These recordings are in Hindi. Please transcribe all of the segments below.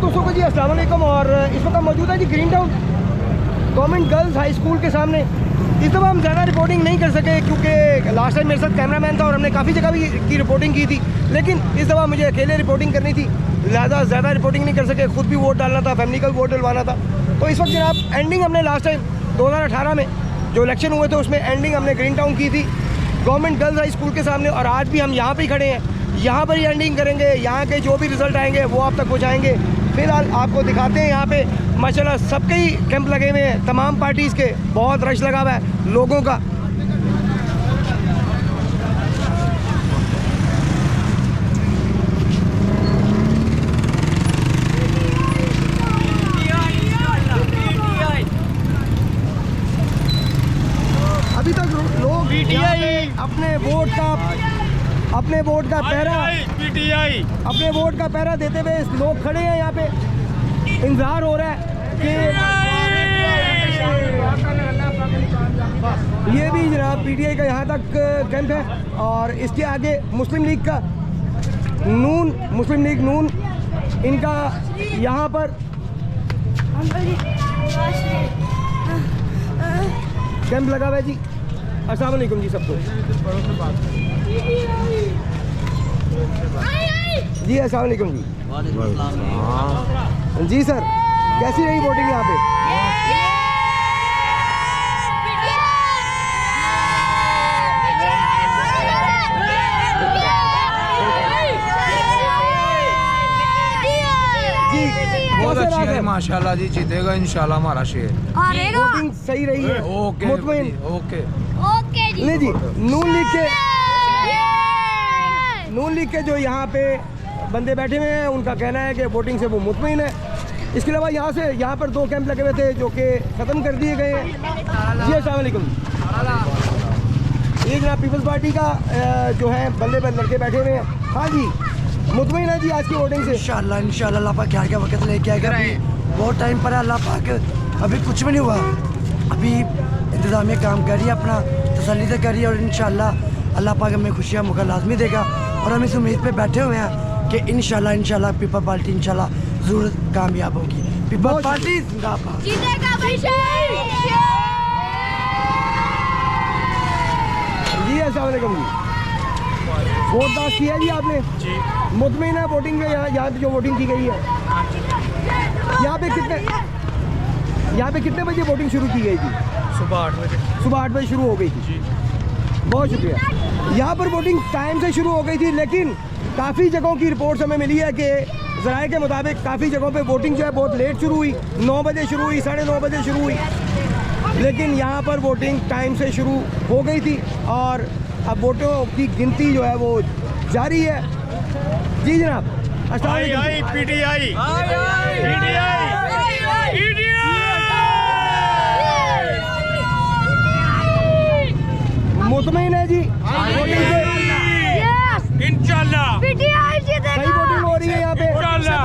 दोस्तों को जी अस्सलाम वालेकुम। और इस वक्त हम मौजूद है जी Green Town government girls high school के सामने। इस दफ़ा हम ज़्यादा रिपोर्टिंग नहीं कर सके क्योंकि लास्ट टाइम मेरे साथ कैमरामैन था और हमने काफ़ी जगह भी की रिपोर्टिंग की थी, लेकिन इस दफ़ा मुझे अकेले रिपोर्टिंग करनी थी, लिहाजा ज़्यादा रिपोर्टिंग नहीं कर सके। खुद भी वोट डालना था, फैमिली का भी वोट डलवाना था। तो इस वक्त जनाब एंडिंग हमने लास्ट टाइम 2018 में जो इलेक्शन हुए थे उसमें एंडिंग हमने ग्रीन टाउन की थी गवर्नमेंट गर्ल्स हाई स्कूल के सामने, और आज भी हम यहाँ पर ही खड़े हैं, यहाँ पर ही एंडिंग करेंगे। यहाँ के जो भी रिज़ल्ट आएंगे वो आप तक पहुँचाएँगे। फ़िलहाल आपको दिखाते हैं यहाँ पे माशाल्लाह सबके ही कैंप लगे हुए हैं, तमाम पार्टीज़ के, बहुत रश लगा हुआ है लोगों का। अभी तक लोग अपने वोट का पहरा देते हुए लोग खड़े हैं। यहाँ पे इंतजार हो रहा है कि ये भी जनाब पीटीआई का यहाँ तक कैंप है, और इसके आगे मुस्लिम लीग नून इनका यहाँ पर कैंप लगा हुआ है जी। अस्सलाम वालेकुम जी सबको। जी अस्सलाम वालेकुम जी। जी सर, कैसी रही वोटिंग यहाँ पे? बहुत अच्छी है माशाल्लाह जी, जीतेगा इंशाल्लाह हमारा शेर। वोटिंग सही रही है? ओके मुतमईन? ओके जी। नहीं जी, नून लीग के जो यहाँ पे बंदे बैठे हुए हैं उनका कहना है कि वोटिंग से वो मुतमईन है। इसके अलावा यहाँ पर 2 कैंप लगे हुए थे जो कि ख़त्म कर दिए गए हैं। जी अस्सलाम वालेकुम। ये जनाब पीपल्स पार्टी का जो है बंदे पर लड़के बैठे हुए हैं। हाँ जी, मुतमईन है जी आज की वोटिंग से? इंशाल्लाह अल्लाह पाक क्या वक्त लेके आएगा। अभी बहुत टाइम पर है, अल्लाह पाक अभी कुछ भी नहीं हुआ, अभी इंतज़ामिया काम कर रही है, अपना तसल्ली से कर रही है, और इंशाल्लाह अल्लाह पाक हमें खुशियाँ मौका लाजमी देगा। और हम इस उम्मीद पे बैठे हुए हैं कि इंशाल्लाह पीपल पार्टी इंशाल्लाह ज़रूर कामयाब होगी। पीपल पार्टी जिंदाबाद। जी अस्सलाम वालेकुम जी। वोट दाखिल किया जी आपने? जी। मुतमईन है वोटिंग में? यहाँ जो वोटिंग की गई है यहाँ पे कितने बजे वोटिंग शुरू की गई थी? सुबह 8 बजे। सुबह 8 बजे शुरू हो गई थी जी। बहुत शुक्रिया। यहाँ पर वोटिंग टाइम से शुरू हो गई थी, लेकिन काफ़ी जगहों की रिपोर्ट्स हमें मिली है कि ज़राए के मुताबिक काफ़ी जगहों पे वोटिंग जो है बहुत लेट शुरू हुई, 9 बजे शुरू हुई, 9:30 बजे शुरू हुई, लेकिन यहाँ पर वोटिंग टाइम से शुरू हो गई थी और अब वोटों की गिनती जो है वो जारी है। जी जनाब। मुतमईन है जी वोटिंग से? इंशाल्लाह सही वोटिंग हो रही है यहाँ पे?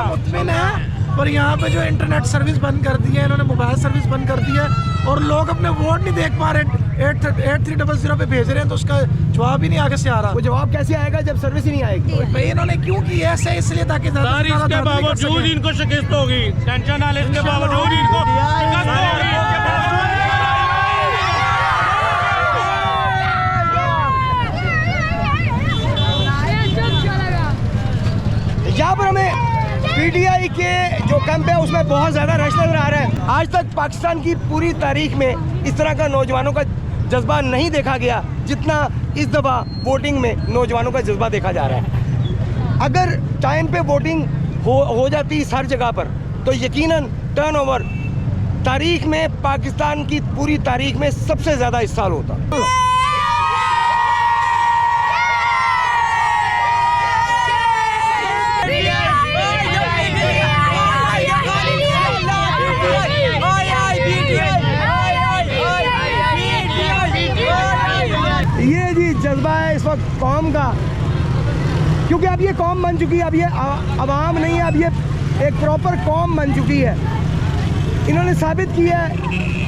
मुतमईन है, पर यहाँ पे जो इंटरनेट सर्विस बंद कर दी है इन्होंने, मोबाइल सर्विस बंद कर दी है, और लोग अपने वोट नहीं देख पा रहे। 8300 पे भेज रहे हैं तो उसका जवाब ही नहीं आगे से आ रहा। वो जवाब कैसे आएगा जब सर्विस ही नहीं आएगी? भाई इन्होंने क्यों की ऐसे, इसलिए ताकि इसके बावजूद इनको शिकस्त होगी, टेंशन ना ले, इसके बावजूद इनको शिकस्त होगी। यहाँ पर हमें पीटीआई के जो कैंप है उसमें बहुत ज़्यादा रश नजर आ रहा है। आज तक पाकिस्तान की पूरी तारीख में इस तरह का नौजवानों का जज्बा नहीं देखा गया जितना इस दफ़ा वोटिंग में नौजवानों का जज्बा देखा जा रहा है। अगर टाइम पे वोटिंग हो जाती हर जगह पर तो यकीनन टर्नओवर तारीख में, पाकिस्तान की पूरी तारीख में सबसे ज़्यादा इस साल होता। ये जी जज्बा है इस वक्त कौम का, क्योंकि अब ये कौम बन चुकी है, अब ये अवाम नहीं है, अब ये एक प्रॉपर कौम बन चुकी है। इन्होंने साबित किया है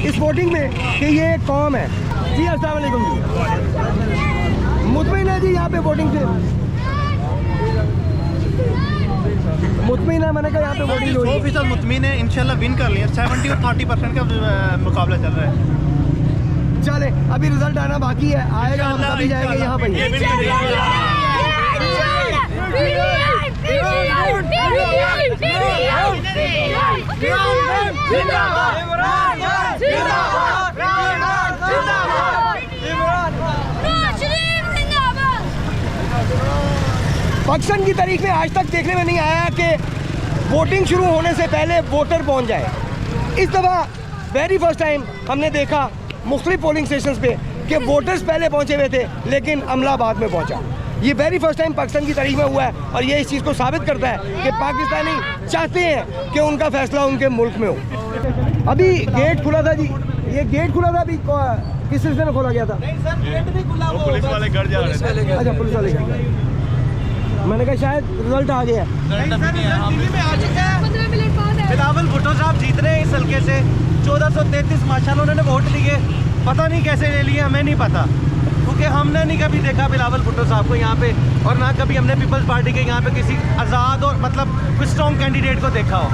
इस वोटिंग में कि ये एक कौम है। जी अस्सलाम वालेकुम जी। मुतमईन है जी यहाँ पे वोटिंग से? मुतमिन है, मैंने कहा यहाँ पे वोटिंग हो रही है। 100% मुतमिन है, इंशाल्लाह विन कर लिया। 70 और 30% का मुकाबला चल रहा है। चले अभी रिजल्ट आना बाकी है, आएगा हम तभी जाएंगे यहाँ पे। पाकिस्तान की तारीख में आज तक देखने में नहीं आया कि वोटिंग शुरू होने से पहले वोटर पहुंच जाए। इस दफ़ा वेरी फर्स्ट टाइम हमने देखा मुख्तलिफ पोलिंग स्टेशन पे कि वोटर्स पहले पहुंचे हुए थे लेकिन अमला बाद में पहुंचा। ये वेरी फर्स्ट टाइम पाकिस्तान की तारीख में हुआ है और ये इस चीज़ को साबित करता है कि पाकिस्तानी चाहते हैं कि उनका फैसला उनके मुल्क में हो। अभी गेट खुला था जी, ये गेट खुला था, अभी किस सिलसिले में खोला गया था? पुलिस वाले घर जा रहे थे। अच्छा, पुलिस वाले घर। मैंने कहा शायद रिजल्ट आ गया। बिलावल भुट्टो साहब जीत रहे हैं इस हल्के से। 1433 माशाल्लाह उन्होंने वोट लिए, पता नहीं कैसे ले लिए, हमें नहीं पता, क्योंकि हमने नहीं कभी देखा बिलावल भुट्टो साहब को यहाँ पे, और ना कभी हमने पीपल्स पार्टी के यहाँ पे किसी आज़ाद और मतलब कोई स्ट्रॉन्ग कैंडिडेट को देखा हो।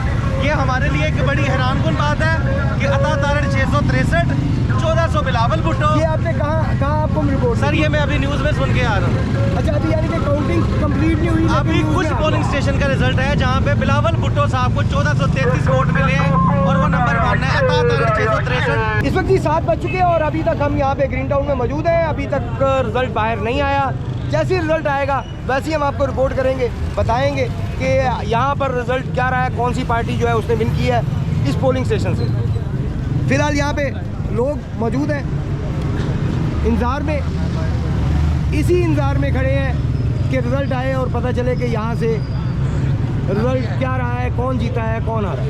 ये हमारे लिए एक बड़ी हैरानकुन बात है कि अता तारड़ 663, 1400 बिलावल भुट्टो। ये आपने कहाँ आपको रिपोर्ट? सर ये मैं अभी न्यूज़ में सुन के आ रहा हूँ। अच्छा, अभी यानी कि काउंटिंग कंप्लीट नहीं हुई? अभी कुछ पोलिंग स्टेशन का रिजल्ट है जहाँ पे बिलावल भुट्टो साहब को 1433 वोट मिले हैं और वो नंबर 1 है। अता तारड़ 663। इस वक्त जी 7 बज चुके हैं और अभी तक हम यहाँ पे ग्रीन टाउन में मौजूद हैं। अभी तक रिजल्ट बाहर नहीं आया। जैसे ही रिजल्ट आएगा वैसे ही हम आपको रिपोर्ट करेंगे, बताएंगे कि यहाँ पर रिजल्ट क्या रहा है, कौन सी पार्टी जो है उसने विन की है इस पोलिंग स्टेशन से। फिलहाल यहाँ पे लोग मौजूद हैं इंतज़ार में, इसी इंतज़ार में खड़े हैं कि रिज़ल्ट आए और पता चले कि यहाँ से रिज़ल्ट क्या रहा है, कौन जीता है, कौन हारा है।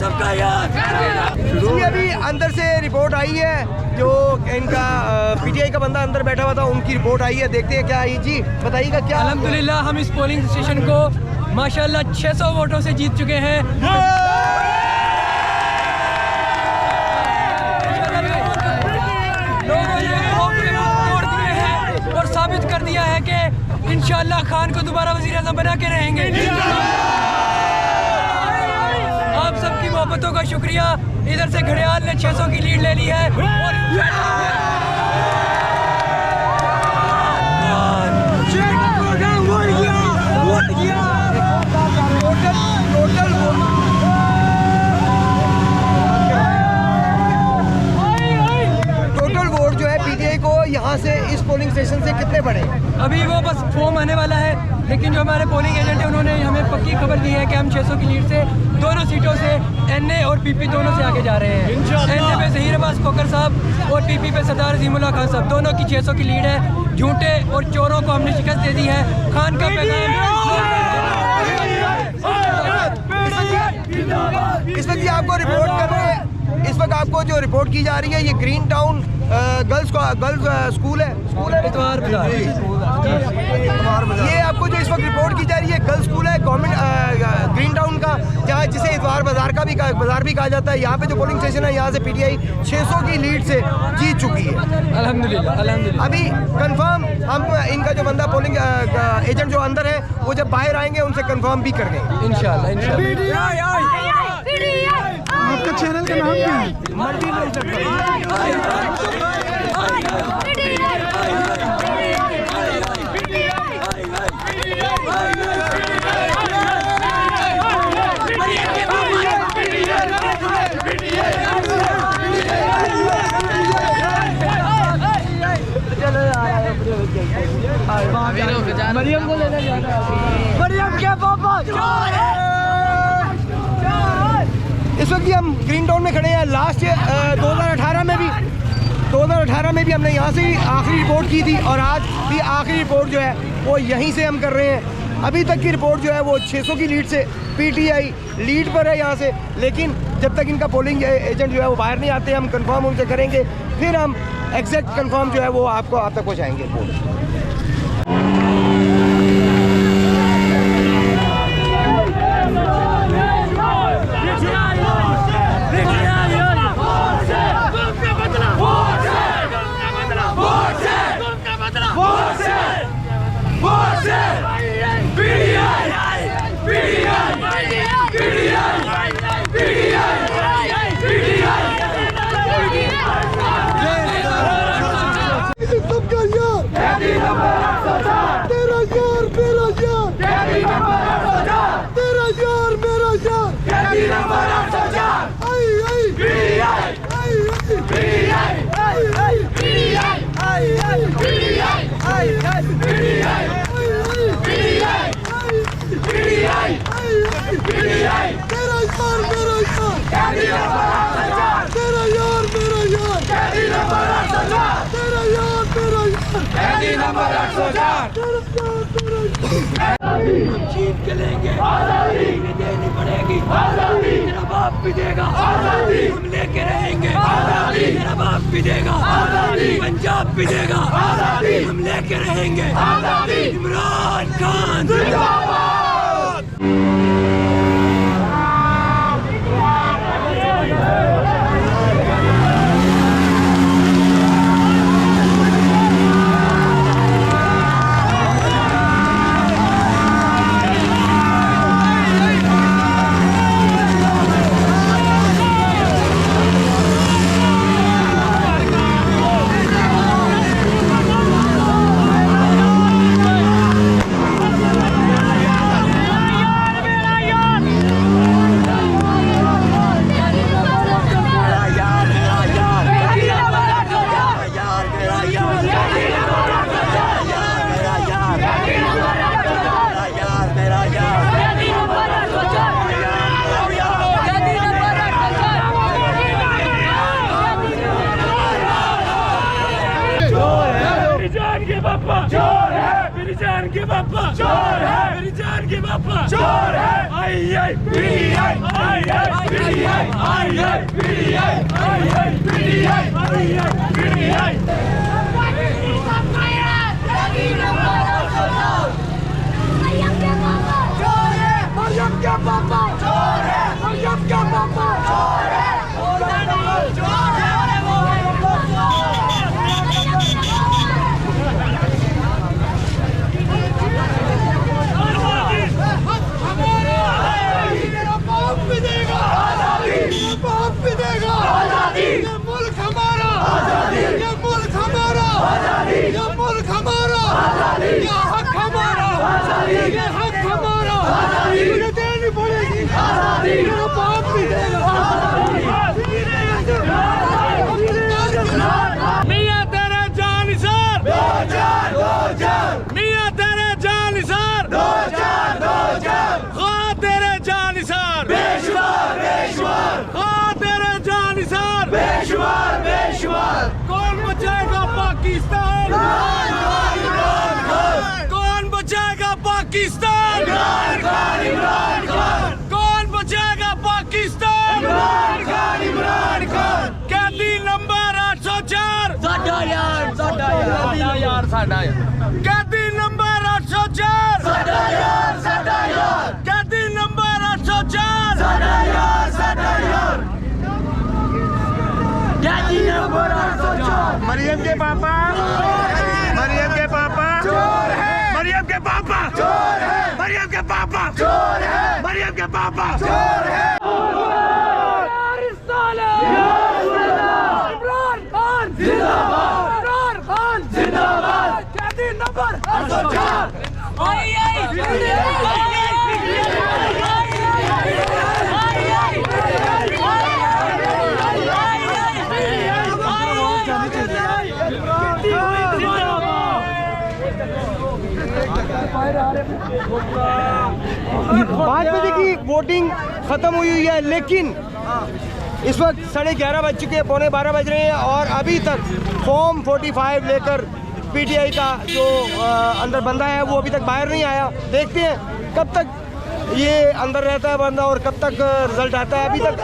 सबका यार। अभी अंदर से रिपोर्ट आई है, जो इनका पीटीआई का बंदा अंदर बैठा हुआ था उनकी रिपोर्ट आई है, देखते हैं क्या आई। जी बताइएगा क्या? अल्हम्दुलिल्लाह हम इस पोलिंग स्टेशन को माशाल्लाह 600 वोटों से जीत चुके हैं। लोगों ने वोट दिए हैं और साबित कर दिया है कि इंशाल्लाह खान को दोबारा वज़ीर आज़म बना के रहेंगे। आप सबकी मोहब्बतों का शुक्रिया। इधर से घड़ियाल ने 600 की लीड ले ली है और टोटल वोट जो है पीटीआई को यहाँ से इस पोलिंग स्टेशन से कितने पड़े? अभी वो बस फॉर्म आने वाला है, लेकिन जो हमारे पोलिंग एजेंट है उन्होंने हमें पक्की खबर दी है कि हम 600 की लीड से दोनों सीटों से एनए और पीपी दोनों से आगे जा रहे हैं। एनए पे ज़हीर अब्बास खोखर साहब और पीपी पे सरदार अज़ीमुल्लाह खान साहब, दोनों की 600 की लीड है। झूठे और चोरों को हमने शिकस्त दे दी है। खान का इस वक्त आपको रिपोर्ट कर रहे हैं, इस वक्त आपको जो रिपोर्ट की जा रही है ये ग्रीन टाउन गर्ल्स स्कूल है, इतवार बाजार। ये आपको जो इस वक्त रिपोर्ट की जा रही है गर्ल्स स्कूल है गवर्नमेंट ग्रीन टाउन का, जहाँ जिसे इतवार चार बाजार का भी बाजार भी कहा जाता है। यहाँ पे जो पोलिंग स्टेशन है यहाँ से पीटीआई 600 की लीड से जीत चुकी है। अल्हम्दुलिल्लाह। अभी कंफर्म हम इनका जो बंदा पोलिंग एजेंट जो अंदर है वो जब बाहर आएंगे उनसे कंफर्म भी कर देंगे इंशाल्लाह। आपका चैनल का नाम क्या है? मरियम को लेने जाना है। मरियम के पापा इस वक्त भी हम ग्रीन टाउन में खड़े हैं। लास्ट 2018 में भी हमने यहाँ से आखिरी रिपोर्ट की थी और आज भी आखिरी रिपोर्ट जो है वो यहीं से हम कर रहे हैं। अभी तक की रिपोर्ट जो है वो 600 की लीड से पीटीआई लीड पर है यहाँ से, लेकिन जब तक इनका पोलिंग एजेंट जो है वो बाहर नहीं आते हम कंफर्म उनसे करेंगे, फिर हम एग्जैक्ट कंफर्म जो है वो आप तक पहुँचाएंगे। जीत के लेंगे, आजादी देनी पड़ेगी, आजादी मेरा बाप भी देगा, आजादी हम लेके रहेंगे, आजादी मेरा बाप भी देगा, आजादी पंजाब भी देगा, आजादी हम लेके रहेंगे, आजादी इमरान खान जिंदाबाद। चोर है मेरी जान के पापा, चोर है मेरी जान के पापा, चोर है आई पीटीआई, आई पीटीआई, आई पीटीआई, आई पीटीआई, आई पीटीआई। मरियम के पापा चोर है, मरियम के पापा चोर है, चोर है। मियां तेरे जानिसार दो चार, मियां तेरे जानिसार दो चार, खा तेरे जानिसार बेशुमार, खा तेरे जानिसार बेशुमार। कौन बचाएगा पाकिस्तान, कौन बचाएगा पाकिस्तान, कौन बचाएगा पाकिस्तान, इमरान खान। कैदी नंबर 804 साडा यार, कैदी नंबर 804 साडा यार, कैदी नंबर 804 साडा यार। मरियम के पापा मरियम के पापा चोर है मरियम के पापा चोर है मरियम के पापा चोर है मरियम के पापा चोर है इमरान खान जिंदाबाद इमरान खान जिंदाबाद कैदी नंबर 804 5 बजे की वोटिंग खत्म हुई है, लेकिन इस वक्त 11:30 बज चुके हैं, 11:45 बज रहे हैं और अभी तक फॉर्म 45 लेकर पीटीआई का जो अंदर बंदा है वो अभी तक बाहर नहीं आया। देखते हैं कब तक ये अंदर रहता है बंदा और कब तक रिजल्ट आता है। अभी तक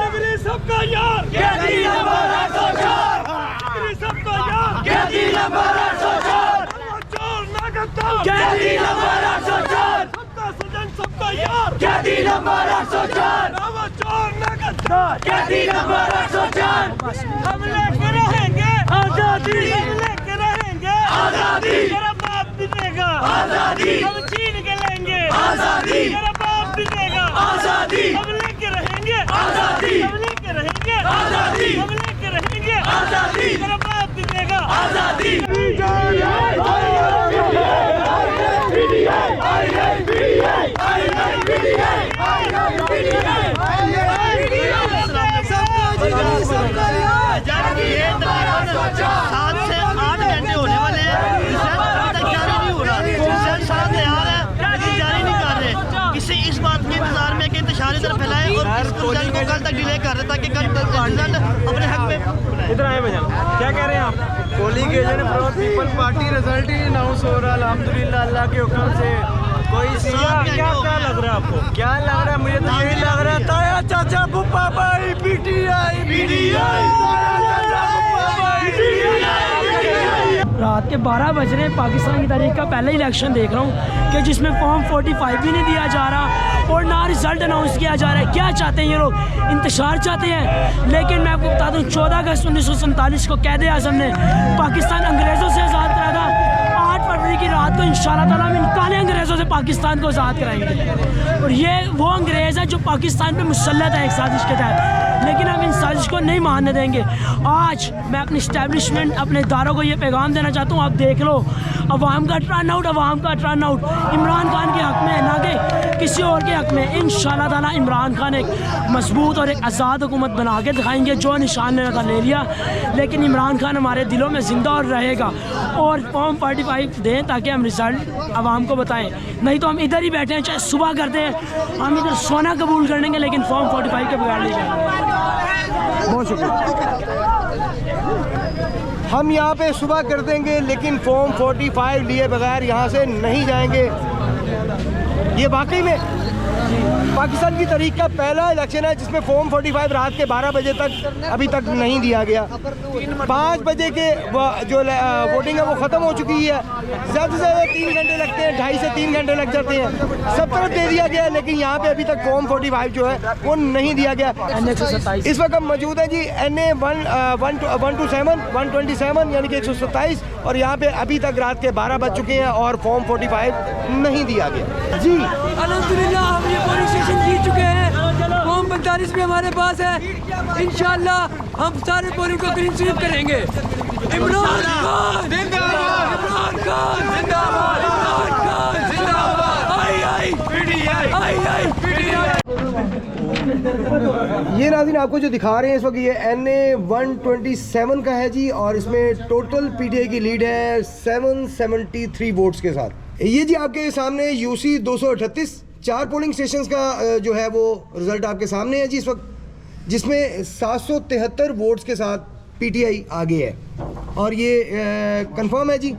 सबका यार कैदी नंबर 804 सबका यार कैदी नंबर 804 चोर ना करता कैदी नंबर 804 सबका सजन सबका यार कैदी नंबर 804 चोर ना करता कैदी नंबर 804 हम लेके रहेंगे आजादी हम लेके रहेंगे आजादी मेरा बाप भी देगा आजादी हम छीन के लेंगे आजादी मेरा बाप भी देगा आजादी हम लेके रहेंगे आजादी हम लेके रहेंगे आजादी हम लेके रहेंगे आजादी मेरा बाप भी देगा आजादी इस बात के इंतजार में कि इंतशार इधर फैलाए और इसको रिजल्ट को कल तक डिले कर रहे ताकि कल रिजल्ट अपने हक में। इधर आए भैया, क्या कह रहे हैं आप? Polling agent for people party result he announce हो रहा है अल्हम्दुलिल्लाह अल्लाह के हुक्म से। कोई क्या लग रहा है आपको? क्या लग रहा है? मुझे तो यही लग रहा है ताया चाचा बुप्पा भाई पीटीआई पीटीआई रात के 12 बज रहे हैं। पाकिस्तान की तारीख का पहला इलेक्शन देख रहा हूँ कि जिसमें फॉर्म 45 भी नहीं दिया जा रहा और ना रिजल्ट अनाउंस किया जा रहा है। क्या चाहते हैं ये लोग? इंतशार चाहते हैं। लेकिन मैं आपको बता दूँ 14 अगस्त 1947 को कैद आज़म ने पाकिस्तान अंग्रेज़ों से आज़ाद करा था। 8 फरवरी की रात को इंशाअल्लाह ताला हम इन काले अंग्रेज़ों से पाकिस्तान को आज़ाद कराएंगे। और ये वो अंग्रेज़ है जो पाकिस्तान पे मुसल्लत है एक साजिश के तहत, लेकिन हम इन साजिश को नहीं मानने देंगे। आज मैं अपनी इस्टेब्लिशमेंट अपने इदारों को ये पैगाम देना चाहता हूँ, आप देख लो अवाम का टर्न आउट इमरान खान के हक़ में, ना कि किसी और के हक़ में। इंशाअल्लाह ताला इमरान खान एक मजबूत और एक आज़ाद हुकूमत बना के दिखाएंगे। जो निशान लेना था ले लिया, लेकिन इमरान खान हमारे दिलों में ज़िंदा और रहेगा। और फॉर्म 45 दें ताकि हम रिज़ल्ट आवाम को बताएं, नहीं तो हम इधर ही बैठे हैं, चाहे सुबह करते हैं, हम इधर सोना कबूल कर लेंगे लेकिन फॉर्म 45 के बगैर नहीं जाएंगे। बहुत शुक्रिया। हम यहाँ पे सुबह कर देंगे लेकिन फॉर्म 45 लिए बगैर यहाँ से नहीं जाएंगे। ये वाकई में पाकिस्तान की तारीख का पहला इलेक्शन है जिसमें फॉर्म 45 रात के 12 बजे तक अभी तक नहीं दिया गया। 5 बजे के जो वोटिंग है वो ख़त्म हो चुकी है। ज़्यादा से ज़्यादा 3 घंटे लगते हैं, 2.5 से 3 घंटे लग जाते हैं। सब तरफ दे दिया गया, लेकिन यहाँ पे अभी तक फॉर्म 45 जो है वो नहीं दिया गया। इस वक्त हम मौजूद हैं जी NA 127 यानी कि 127, और यहाँ पे अभी तक रात के 12 बज चुके हैं और फॉर्म 45 नहीं दिया गया जी। अल्हम्दुलिल्लाह हम ये पोलिंग स्टेशन जीत चुके हैं। फॉर्म 45 भी हमारे पास है। इंशाअल्लाह हम सारे पोलिंग को ग्रीन स्वीप करेंगे। इमरान खान जिंदाबाद, इमरान खान जिंदाबाद, इमरान खान जिंदाबाद। आई पीटीआई ये नाज़रीन आपको जो दिखा रहे हैं इस वक्त ये NA 127 का है जी, और इसमें टोटल पीटीआई की लीड है 773 वोट्स के साथ। ये जी आपके सामने UC 238 4 पोलिंग स्टेशंस का जो है वो रिज़ल्ट आपके सामने है जी इस वक्त, जिसमें 773 वोट्स के साथ पीटीआई आगे है। और ये कंफर्म है जी,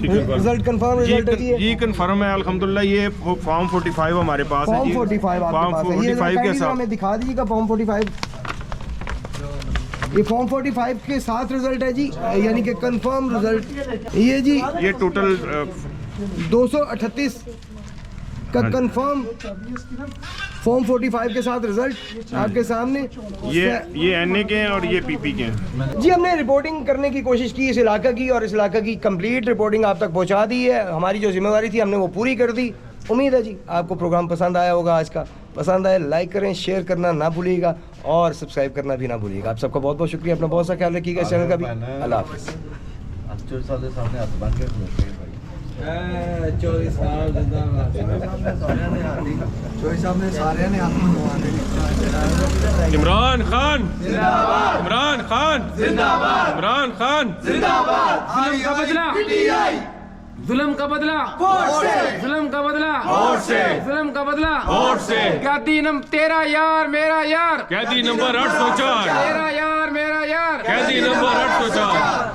रिजल्ट कंफर्म रिजल्ट है जी कंफर्म है अल्हम्दुलिल्लाह। ये फॉर्म 45 हमारे पास है फॉर्म जी। 45 आपके फॉर्म पास है। 45 के साथ हमें दिखा दीजिएगा फॉर्म 45। ये फॉर्म 45 के साथ रिजल्ट है जी, यानी कि कंफर्म रिजल्ट। ये जी ये टोटल 238 का कंफर्म फॉर्म 45 के साथ रिजल्ट आपके सामने। ये एनए के हैं और ये पीपी के हैं। जी हमने रिपोर्टिंग करने की कोशिश की इस इलाके की, और इस इलाके की कंप्लीट रिपोर्टिंग आप तक पहुंचा दी है। हमारी जो जिम्मेवारी थी हमने वो पूरी कर दी। उम्मीद है जी आपको प्रोग्राम पसंद आया होगा। आज का पसंद आए लाइक करें, शेयर करना ना भूलिएगा और सब्सक्राइब करना भी ना भूलिएगा। आप सबका बहुत बहुत शुक्रिया। अपना बहुत सा ख्याल रखिएगा इस चैनल का भी। अल्लाह हाफिज़। इमरान खान जिंदाबाद, इमरान खान जिंदाबाद, इमरान खान जिंदाबाद। जुल्म का बदला वोट से, जुल्म का बदला वोट से, जुल्म का बदला वोट से। कैदी नंबर तेरा यार मेरा यार, कैदी नंबर 804, तेरा यार मेरा यार, कैदी नंबर 804।